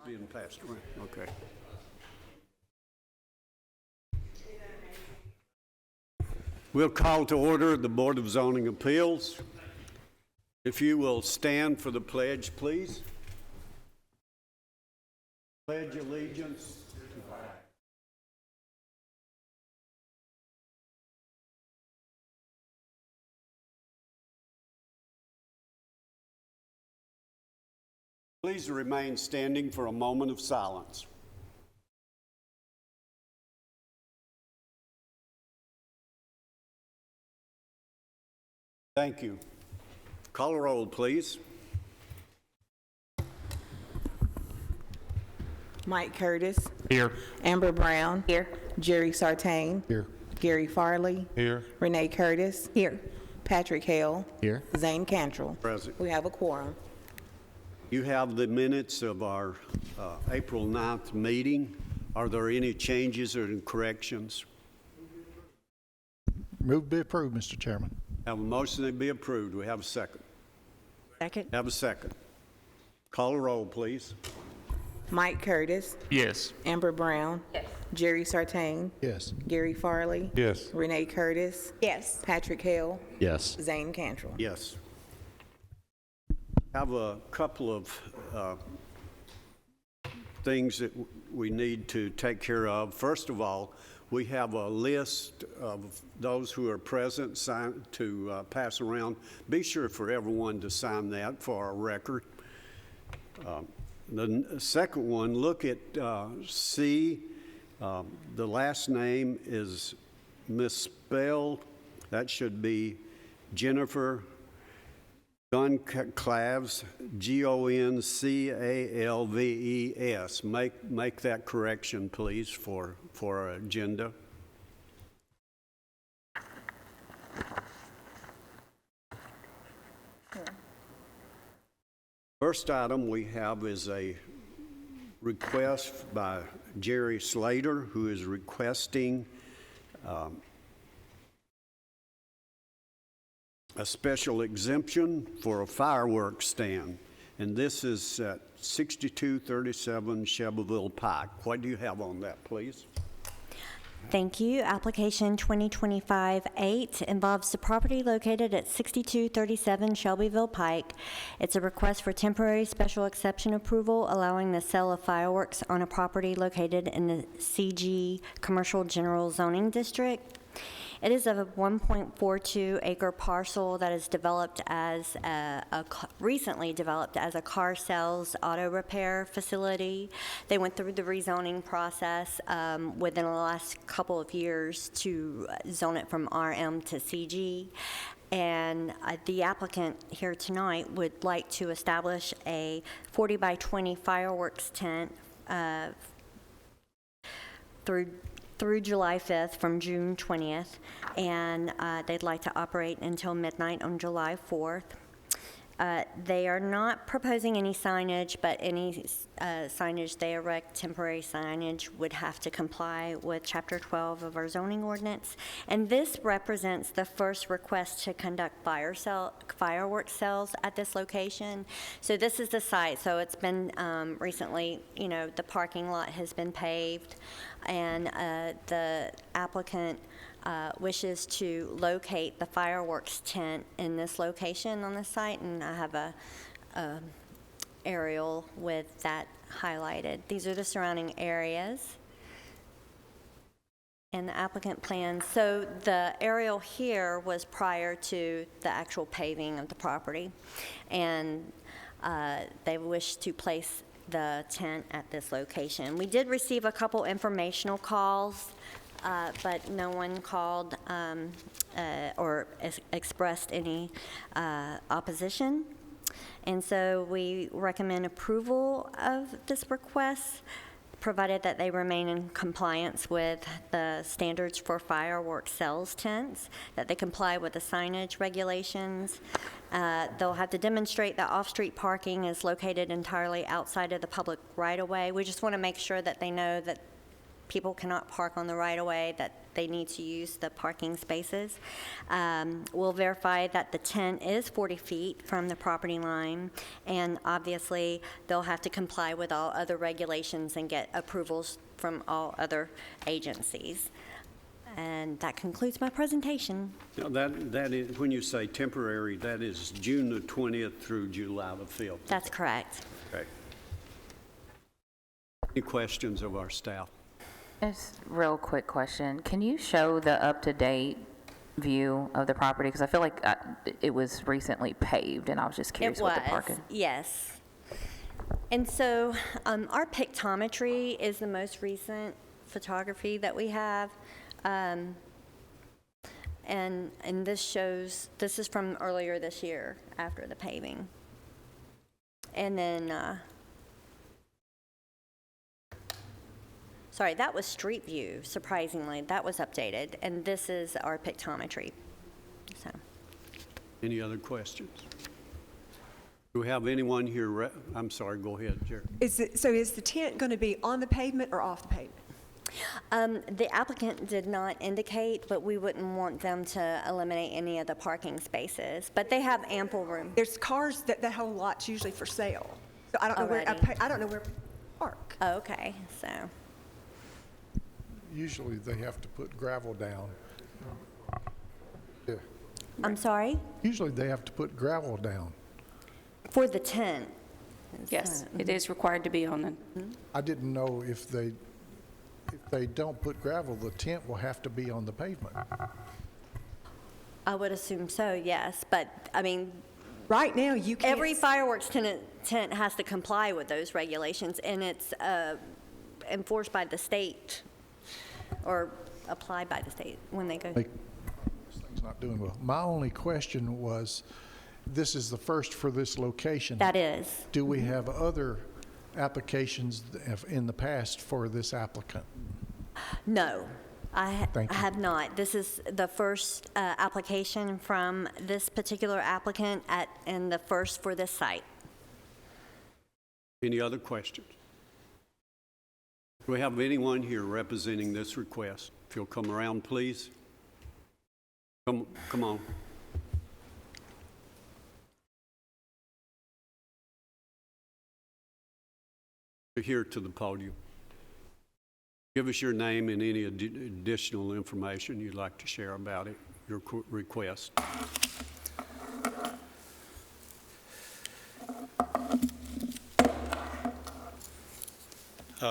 Being passed around, okay. We'll call to order the Board of Zoning Appeals. If you will stand for the pledge, please. Pledge allegiance to the flag. Please remain standing for a moment of silence. Thank you. Call a roll, please. Mike Curtis. Here. Amber Brown. Here. Jerry Sartain. Here. Gary Farley. Here. Renee Curtis. Here. Patrick Hale. Here. Zane Cantrell. Present. We have a quorum. You have the minutes of our April 9th meeting. Are there any changes or corrections? Move to be approved, Mr. Chairman. Have a motion to be approved. We have a second. Second. Have a second. Call a roll, please. Mike Curtis. Yes. Amber Brown. Yes. Jerry Sartain. Yes. Gary Farley. Yes. Renee Curtis. Yes. Patrick Hale. Yes. Zane Cantrell. Yes. Have a couple of things that we need to take care of. First of all, we have a list of those who are present to pass around. Be sure for everyone to sign that for our record. The second one, look at C. The last name is misspelled. That should be Jennifer Gonclaves, Goncalves. Make that correction, please, for our agenda. First item we have is a request by Jerry Slater, who is requesting a special exemption for a fireworks stand, and this is at 6237 Shelbyville Pike. What do you have on that, please? Thank you. Application 2025-8 involves the property located at 6237 Shelbyville Pike. It's a request for temporary special exception approval allowing the sale of fireworks on a property located in the CG Commercial General Zoning District. It is a 1.42 acre parcel that is developed as recently developed as a car sales auto repair facility. They went through the rezoning process within the last couple of years to zone it from RM to CG. And the applicant here tonight would like to establish a 40 by 20 fireworks tent through July 5th from June 20th, and they'd like to operate until midnight on July 4th. They are not proposing any signage, but any signage they erect, temporary signage, would have to comply with Chapter 12 of our zoning ordinance. And this represents the first request to conduct fireworks sales at this location. So this is the site. So it's been recently, the parking lot has been paved, and the applicant wishes to locate the fireworks tent in this location on the site, and I have a aerial with that highlighted. These are the surrounding areas and the applicant plans. So the aerial here was prior to the actual paving of the property, and they wish to place the tent at this location. We did receive a couple informational calls, but no one called or expressed any opposition. And so we recommend approval of this request, provided that they remain in compliance with the standards for fireworks sales tents, that they comply with the signage regulations. They'll have to demonstrate that off-street parking is located entirely outside of the public right-of-way. We just want to make sure that they know that people cannot park on the right-of-way, that they need to use the parking spaces. We'll verify that the tent is 40 feet from the property line, and obviously, they'll have to comply with all other regulations and get approvals from all other agencies. And that concludes my presentation. Now, that is, when you say temporary, that is June the 20th through July the 5th. That's correct. Okay. Any questions of our staff? Just real quick question. Can you show the up-to-date view of the property? Because I feel like it was recently paved, and I was just curious what the parking. Yes. And so our pictometry is the most recent photography that we have. And this shows, this is from earlier this year after the paving. And then, sorry, that was street view, surprisingly. That was updated. And this is our pictometry. So. Any other questions? Do we have anyone here? I'm sorry, go ahead, Jerry. Is the tent going to be on the pavement or off the pavement? The applicant did not indicate, but we wouldn't want them to eliminate any of the parking spaces. But they have ample room. There's cars that whole lot's usually for sale. So I don't know where, Alrighty. I don't know where to park. Oh, okay, so, Usually they have to put gravel down. Yeah. I'm sorry? Usually they have to put gravel down. For the tent. Yes, it is required to be on the, I didn't know if they don't put gravel, the tent will have to be on the pavement. I would assume so, yes. But, I mean, Right now, you can't. every fireworks tent has to comply with those regulations, and it's enforced by the state or applied by the state when they go. This thing's not doing well. My only question was, this is the first for this location. That is. Do we have other applications in the past for this applicant? No, I Thank you. have not. This is the first application from this particular applicant and the first for this site. Any other questions? Do we have anyone here representing this request? If you'll come around, please. Come on. Here to the podium. Give us your name and any additional information you'd like to share about it, your request.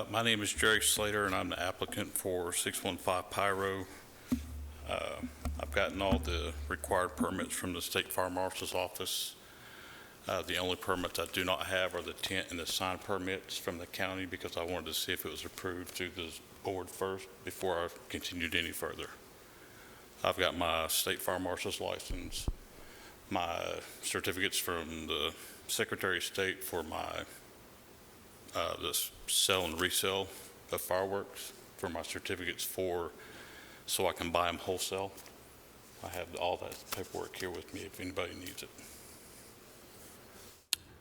My name is Jerry Slater, and I'm the applicant for 615 Pyro. I've gotten all the required permits from the State Fire Marshal's office. The only permits I do not have are the tent and the sign permits from the county, because I wanted to see if it was approved through the board first before I continued any further. I've got my State Fire Marshal's license, my certificates from the Secretary of State for my the sell and resell of fireworks, for my certificates so I can buy them wholesale. I have all that paperwork here with me if anybody needs it.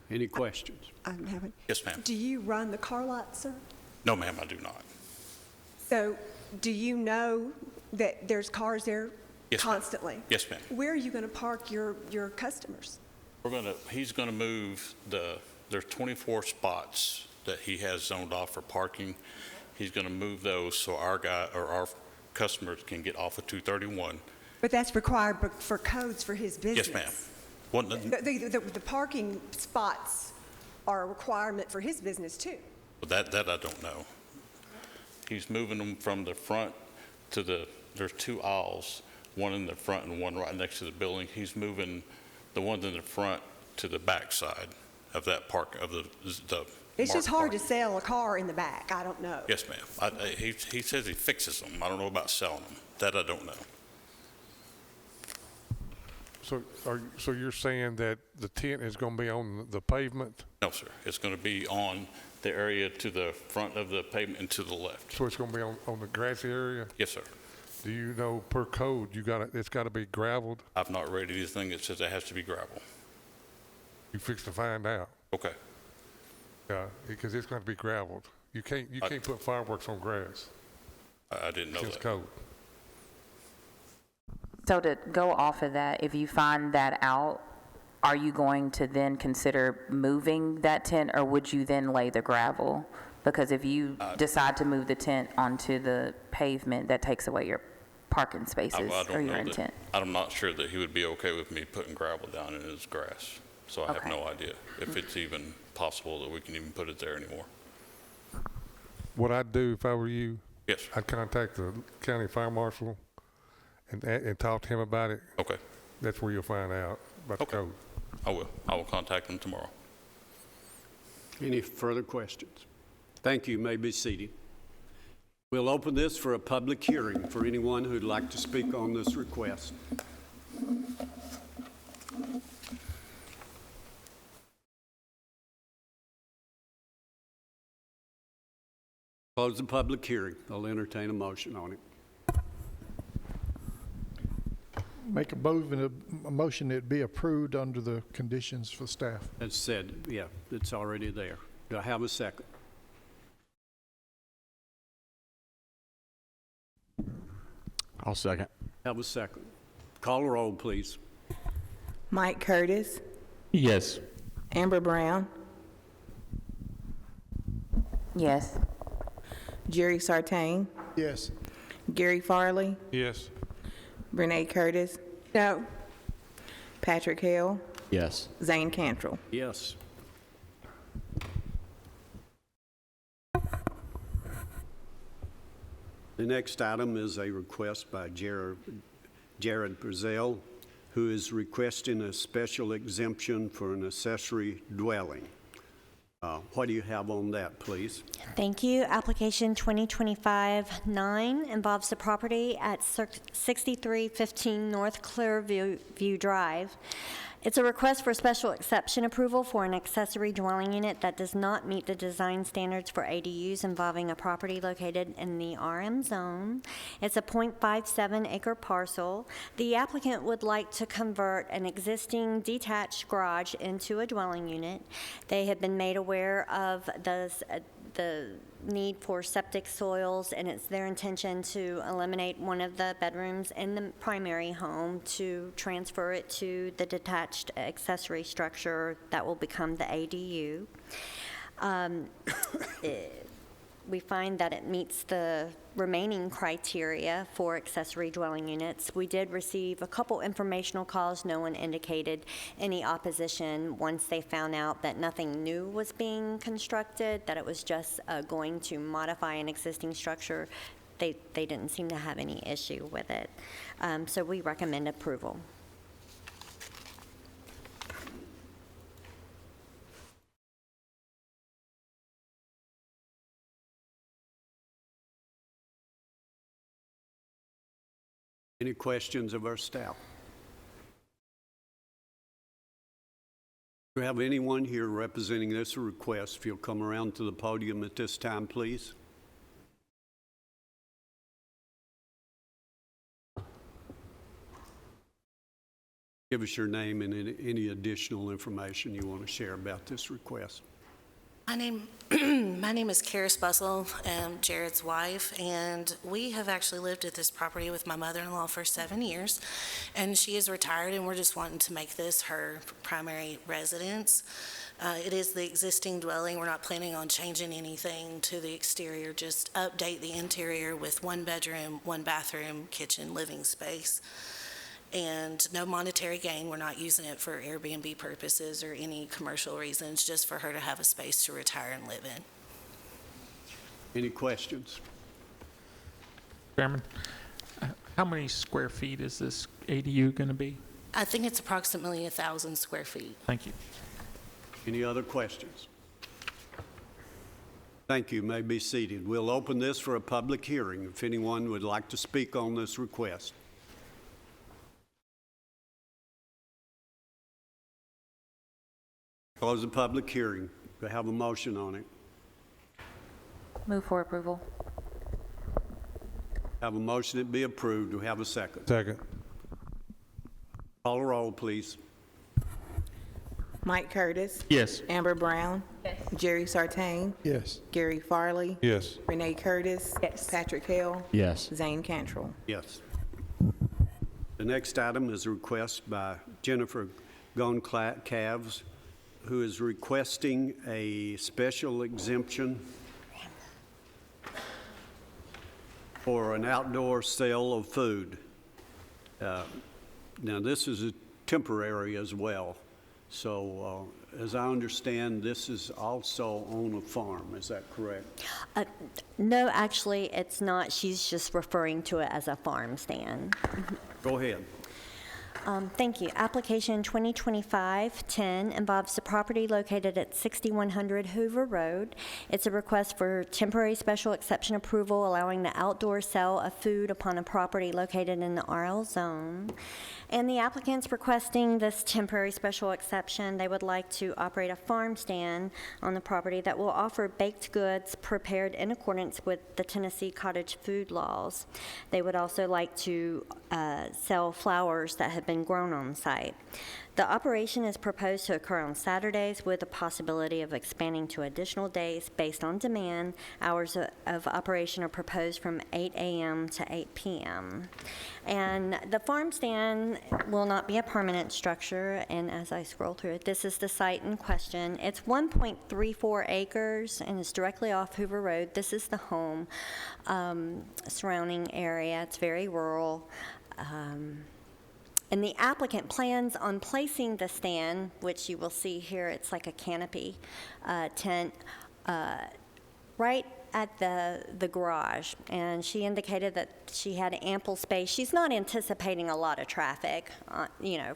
Any questions? I'm having. Yes, ma'am. Do you run the car lot, sir? No, ma'am, I do not. So do you know that there's cars there Yes, ma'am. constantly? Yes, ma'am. Where are you going to park your customers? He's gonna move there's 24 spots that he has zoned off for parking. He's gonna move those so our customers can get off of 231. But that's required for codes for his business. Yes, ma'am. One, The parking spots are a requirement for his business too. that I don't know. He's moving them from the front to there's two aisles, one in the front and one right next to the building. He's moving the ones in the front to the back side of that the It's just marked hard to parking. sell a car in the back. I don't know. Yes, ma'am. He says he fixes them. I don't know about selling them. That I don't know. So you're saying that the tent is going to be on the pavement? No, sir. It's going to be on the area to the front of the pavement and to the left. So it's going to be on the grassy area? Yes, sir. Do you know per code it's got to be gravelled? I've not read anything that says it has to be gravel. You fix to find out. Okay. Yeah, because it's going to be gravelled. You can't put fireworks on grass. I didn't know Against that. code. So to go off of that, if you find that out, are you going to then consider moving that tent, or would you then lay the gravel? Because if you decide to move the tent onto the pavement, that takes away your parking spaces I or don't your know that, intent. I'm not sure that he would be okay with me putting gravel down in his grass. So I have Okay. no idea if it's even possible that we can even put it there anymore. What I'd do if I were you, Yes, sir. I'd contact the county fire marshal and talk to him about it. Okay, That's where you'll find out about the Okay. code. I will. I will contact him tomorrow. Any further questions? Thank you. You may be seated. We'll open this for a public hearing for anyone who'd like to speak on this request. Close the public hearing. I'll entertain a motion on it. Make a motion that it be approved under the conditions for staff. As said, yeah, it's already there. Do I have a second? I'll second. Have a second. Call the roll, please. Mike Curtis, Yes. Amber Brown, Yes. Jerry Sartain, Yes. Gary Farley, Yes. Renee Curtis, No. Patrick Hale, Yes. Zane Cantrell. Yes. The next item is a request by Jared Bussell, who is requesting a special exemption for an accessory dwelling. What do you have on that, please? Thank you. Application 2025-9 involves the property at 6315 North Clearview Drive. It's a request for special exception approval for an accessory dwelling unit that does not meet the design standards for ADUs involving a property located in the RM zone. It's a .57 acre parcel. The applicant would like to convert an existing detached garage into a dwelling unit. They have been made aware of the need for septic soils, and it's their intention to eliminate one of the bedrooms in the primary home to transfer it to the detached accessory structure that will become the ADU. We find that it meets the remaining criteria for accessory dwelling units. We did receive a couple informational calls. No one indicated any opposition once they found out that nothing new was being constructed, that it was just going to modify an existing structure. They didn't seem to have any issue with it. So we recommend approval. Any questions of our staff? Do we have anyone here representing this request? If you'll come around to the podium at this time, please. Give us your name and any additional information you want to share about this request. My name is Karis Bussell, Jared's wife, and we have actually lived at this property with my mother-in-law for 7 years, and she is retired, and we're just wanting to make this her primary residence. It is the existing dwelling. We're not planning on changing anything to the exterior, just update the interior with 1 bedroom, 1 bathroom, kitchen, living space. And no monetary gain. We're not using it for Airbnb purposes or any commercial reasons, just for her to have a space to retire and live in. Any questions? Chairman, how many square feet is this ADU going to be? I think it's approximately 1,000 square feet. Thank you. Any other questions? Thank you. You may be seated. We'll open this for a public hearing if anyone would like to speak on this request. Close the public hearing. Do I have a motion on it? Move for approval. Have a motion that be approved. Do we have a second? Second. Call the roll, please. Mike Curtis. Yes. Amber Brown. Jerry Sartain. Yes. Gary Farley. Yes. Renee Curtis. Patrick Hale. Yes. Zane Cantrell. Yes. The next item is a request by Jennifer Gonclaves, who is requesting a special exemption for an outdoor sale of food. Now, this is a temporary as well. So, as I understand, this is also on a farm. Is that correct? No, actually, it's not. She's just referring to it as a farm stand. Go ahead. Thank you. Application 2025-10 involves the property located at 6100 Hoover Road. It's a request for temporary special exception approval allowing the outdoor sale of food upon a property located in the RL zone. And the applicant's requesting this temporary special exception. They would like to operate a farm stand on the property that will offer baked goods prepared in accordance with the Tennessee cottage food laws. They would also like to sell flowers that have been grown on site. The operation is proposed to occur on Saturdays with the possibility of expanding to additional days based on demand. Hours of operation are proposed from 8 a.m. to 8 p.m. And the farm stand will not be a permanent structure, and as I scroll through it, this is the site in question. It's 1.34 acres and it's directly off Hoover Road. This is the home surrounding area. It's very rural. And the applicant plans on placing the stand, which you will see here, it's like a canopy tent, right at the garage. And she indicated that she had ample space. She's not anticipating a lot of traffic,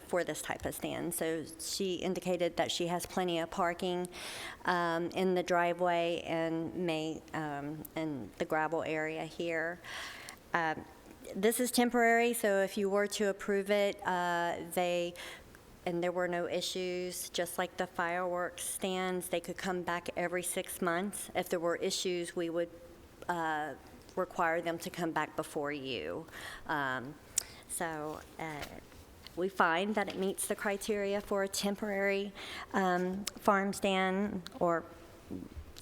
for this type of stand. So she indicated that she has plenty of parking in the driveway and in the gravel area here. This is temporary, so if you were to approve it, and there were no issues, just like the fireworks stands, they could come back every 6 months. If there were issues, we would require them to come back before you. We find that it meets the criteria for a temporary farm stand or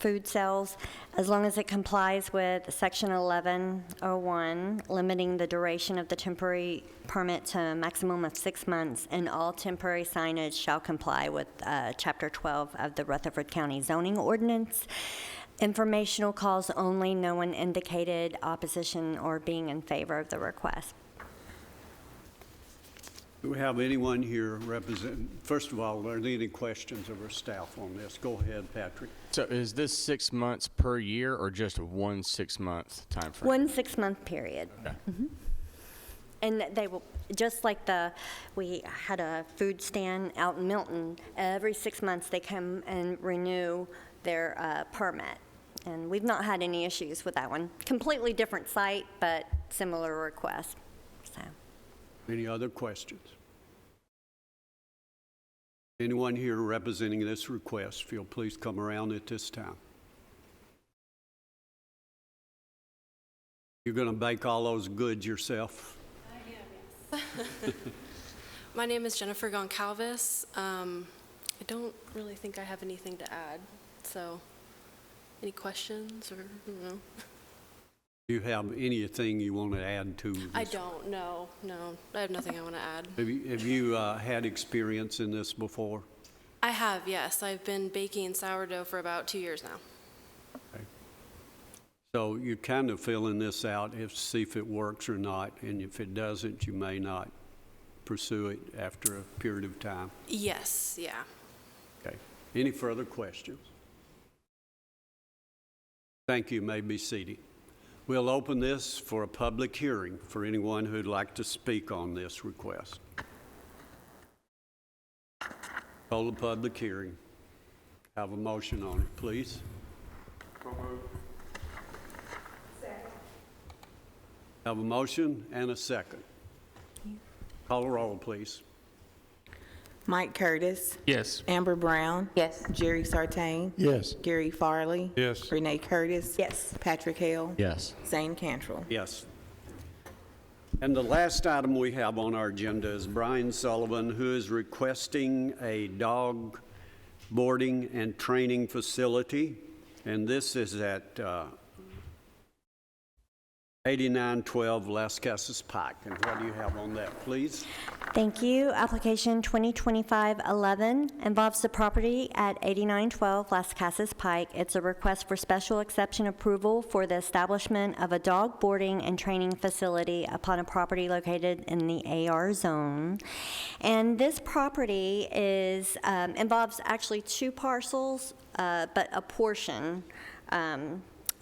food sales, as long as it complies with Section 1101, limiting the duration of the temporary permit to a maximum of 6 months, and all temporary signage shall comply with Chapter 12 of the Rutherford County zoning ordinance. Informational calls only, no one indicated opposition or being in favor of the request. Do we have anyone here represent? First of all, are there any questions of our staff on this? Go ahead, Patrick. So is this 6 months per year or just one 6 month time frame? 1 6-month period. Okay. Mm-hmm. And they will, just like we had a food stand out in Milton, every 6 months they come and renew their permit. And we've not had any issues with that one. Completely different site, but similar request. So. Any other questions? Anyone here representing this request, if you'll please come around at this time. You're going to bake all those goods yourself? I am, yes. My name is Jennifer Goncalves. I don't really think I have anything to add, so any questions or, Do you have anything you want to add to this? I don't, no. I have nothing I want to add. Have you had experience in this before? I have, yes. I've been baking sourdough for about 2 years now. Okay. So you're kind of filling this out to see if it works or not, and if it doesn't, you may not pursue it after a period of time. Yes, yeah. Okay. Any further questions? Thank you. You may be seated. We'll open this for a public hearing for anyone who'd like to speak on this request. Hold the public hearing. Have a motion on it, please. Have a motion and a second. Call the roll, please. Mike Curtis. Yes. Amber Brown. Yes. Jerry Sartain. Yes. Gary Farley. Yes. Renee Curtis. Yes. Patrick Hale. Yes. Zane Cantrell. Yes. And the last item we have on our agenda is Brian Sullivan, who is requesting a dog boarding and training facility, and this is at 8912 Las Casas Pike. And what do you have on that, please? Thank you. Application 2025-11 involves the property at 8912 Las Casas Pike. It's a request for special exception approval for the establishment of a dog boarding and training facility upon a property located in the AR zone. And this property is involves actually two parcels, but a portion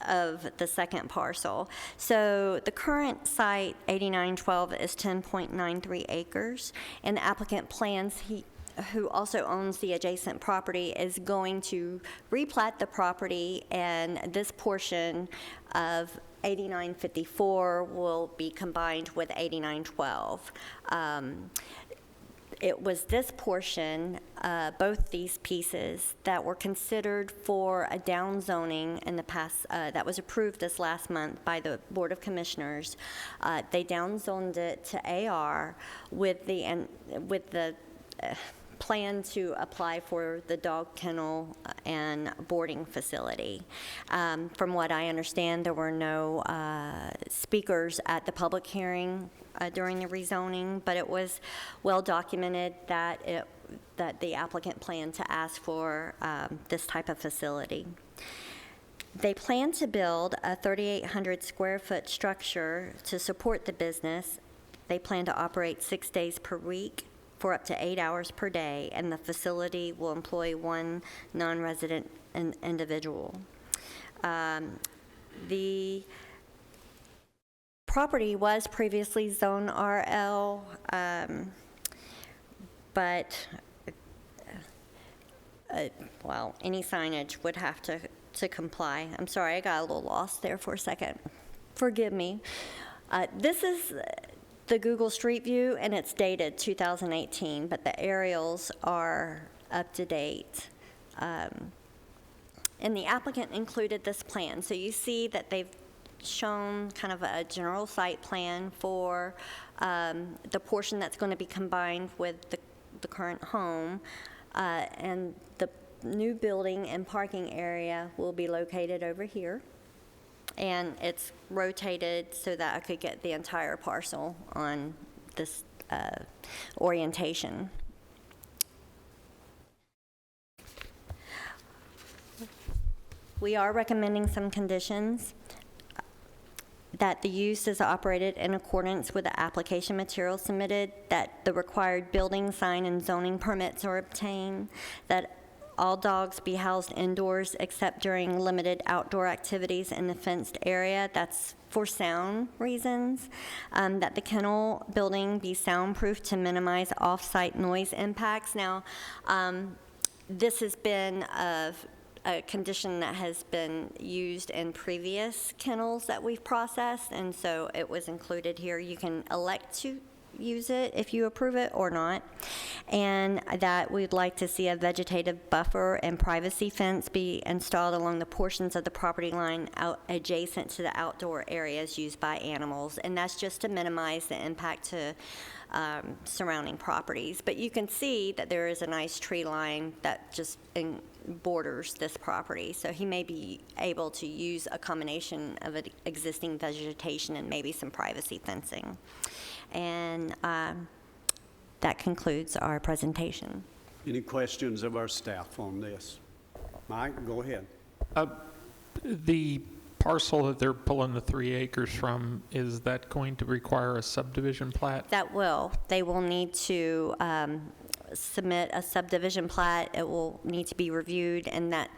of the second parcel. So the current site, 8912, is 10.93 acres, and the applicant plans, who also owns the adjacent property, is going to replat the property, and this portion of 8954 will be combined with 8912. It was this portion, both these pieces, that were considered for a down zoning in the past, that was approved this last month by the Board of Commissioners. They down zoned it to AR with the plan to apply for the dog kennel and boarding facility. From what I understand, there were no speakers at the public hearing during the rezoning, but it was well documented that the applicant planned to ask for this type of facility. They plan to build a 3,800 square foot structure to support the business. They plan to operate 6 days per week for up to 8 hours per day, and the facility will employ one non-resident individual. The property was previously zone RL, but well, any signage would have to comply. I'm sorry, I got a little lost there for a second. Forgive me. This is the Google Street View, and it's dated 2018, but the aerials are up to date. And the applicant included this plan. So you see that they've shown kind of a general site plan for the portion that's going to be combined with the current home, and the new building and parking area will be located over here, and it's rotated so that I could get the entire parcel on this orientation. We are recommending some conditions: that the use is operated in accordance with the application material submitted, that the required building, sign, and zoning permits are obtained, that all dogs be housed indoors except during limited outdoor activities in the fenced area. That's for sound reasons. That the kennel building be soundproof to minimize off-site noise impacts. Now, this has been a condition that has been used in previous kennels that we've processed, and so it was included here. You can elect to use it if you approve it or not. And that we'd like to see a vegetative buffer and privacy fence be installed along the portions of the property line adjacent to the outdoor areas used by animals, and that's just to minimize the impact to surrounding properties. But you can see that there is a nice tree line that just borders this property, so he may be able to use a combination of existing vegetation and maybe some privacy fencing. And that concludes our presentation. Any questions of our staff on this? Mike, go ahead. The parcel that they're pulling the 3 acres from, is that going to require a subdivision plat? That will. They will need to submit a subdivision plat. It will need to be reviewed, and that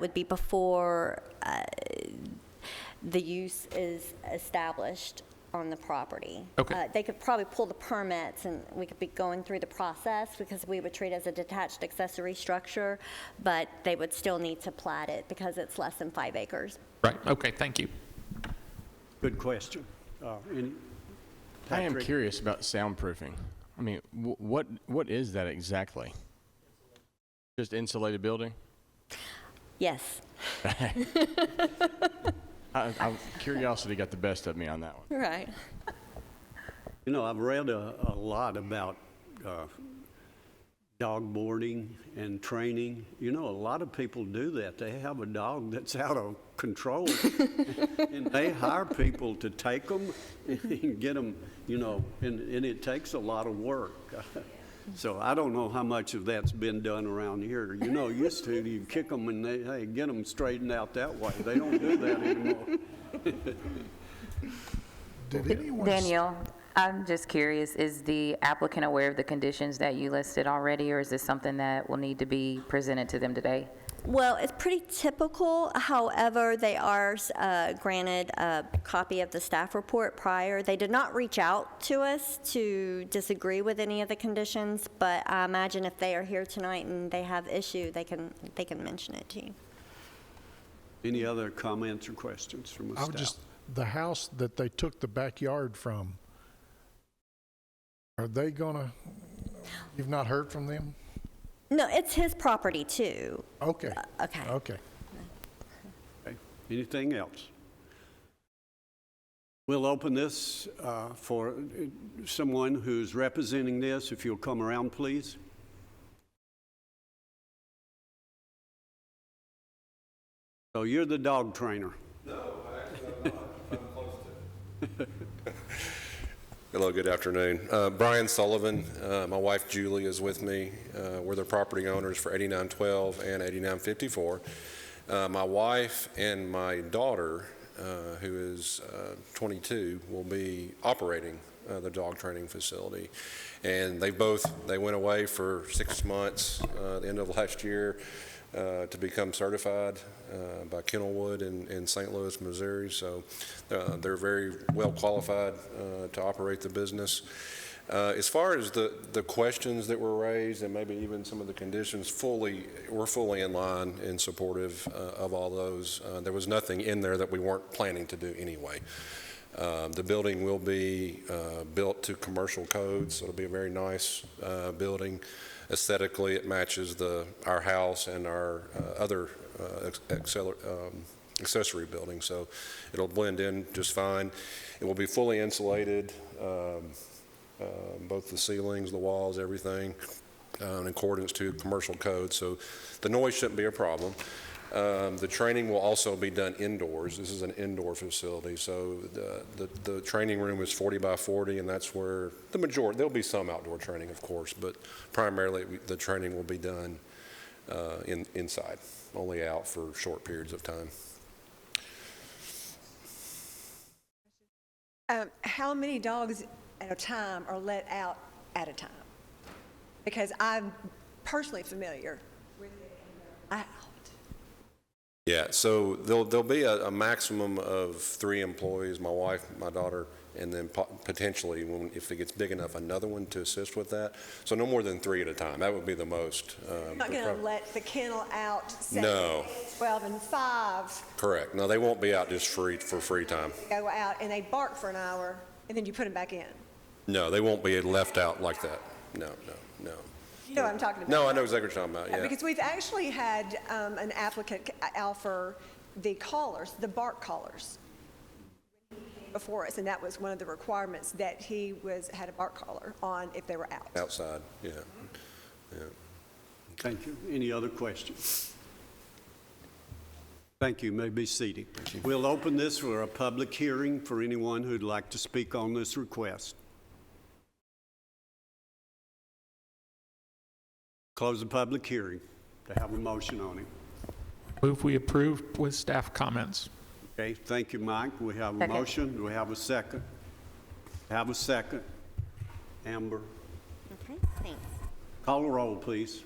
would be before the use is established on the property. Okay. They could probably pull the permits, and we could be going through the process because we would treat it as a detached accessory structure, but they would still need to plat it because it's less than 5 acres. Right, okay, thank you. Good question. I am curious about soundproofing. I mean, what is that exactly? Just insulated building? Yes. Curiosity got the best of me on that one. Right. You know, I've read a lot about dog boarding and training. You know, a lot of people do that. They have a dog that's out of control, and they hire people to take them and get them, you know, and it takes a lot of work. So I don't know how much of that's been done around here. You know, used to, you kick them and they, hey, get them straightened out that way. They don't do that anymore. Did anyone? Danielle, I'm just curious, is the applicant aware of the conditions that you listed already, or is this something that will need to be presented to them today? Well, it's pretty typical. However, they are granted a copy of the staff report prior. They did not reach out to us to disagree with any of the conditions, but I imagine if they are here tonight and they have issue, they can mention it to you. Any other comments or questions from the staff? The house that they took the backyard from, are they gonna, you've not heard from them? No, it's his property too. Okay. Okay. Okay. Okay. Anything else? We'll open this for someone who's representing this. If you'll come around, please. So you're the dog trainer. No, actually I'm not. I'm close to it. Hello, good afternoon. Brian Sullivan, my wife Julie is with me. We're the property owners for 8912 and 8954. My wife and my daughter, who is 22, will be operating the dog training facility. And they went away for 6 months at the end of last year to become certified by Kennelwood in St. Louis, Missouri. So they're very well qualified to operate the business. As far as the questions that were raised and maybe even some of the conditions, we're fully in line and supportive of all those. There was nothing in there that we weren't planning to do anyway. The building will be built to commercial codes, so it'll be a very nice building. Aesthetically, it matches our house and our other accessory buildings, so it'll blend in just fine. It will be fully insulated, both the ceilings, the walls, everything, in accordance to commercial code, so the noise shouldn't be a problem. The training will also be done indoors. This is an indoor facility, so the training room is 40 by 40, and that's where the majority, there'll be some outdoor training, of course, but primarily the training will be done inside, only out for short periods of time. How many dogs at a time are let out at a time? Because I'm personally familiar with it. Yeah, so there'll be a maximum of 3 employees, my wife, my daughter, and then potentially, if it gets big enough, another one to assist with that. So no more than 3 at a time. That would be the most. You're not going to let the kennel out 7, No. 8, 12, and 5. Correct. No, they won't be out just for free time. Go out and they bark for an hour, and then you put them back in. No, they won't be left out like that. No. You know what I'm talking about? No, I know exactly what you're talking about, yeah. Because we've actually had an applicant offer the collars, the bark collars, before us, and that was one of the requirements, that he had a bark collar on if they were out. Outside, yeah. Thank you. Any other questions? Thank you. You may be seated. We'll open this for a public hearing for anyone who'd like to speak on this request. Close the public hearing. To have a motion on it. Move we approve with staff comments. Okay, thank you, Mike. We have a Second. motion. Do we have a second? Have a second. Amber. Okay, thanks. Call the roll, please.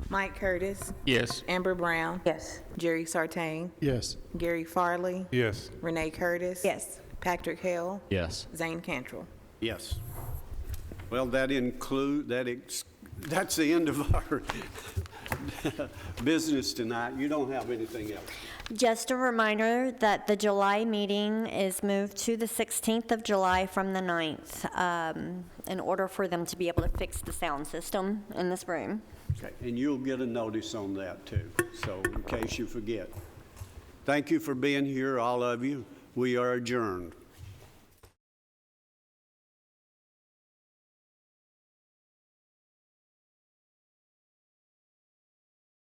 Mike Curtis, Yes. Amber Brown, Yes. Jerry Sartain, Yes. Gary Farley, Yes. Renee Curtis. Yes. Patrick Hale, Yes. Zane Cantrell. Yes. Well, that's the end of our business tonight. You don't have anything else. Just a reminder that the July meeting is moved to the 16th of July from the 9th in order for them to be able to fix the sound system in this room. Okay, and you'll get a notice on that too, so in case you forget. Thank you for being here, all of you. We are adjourned.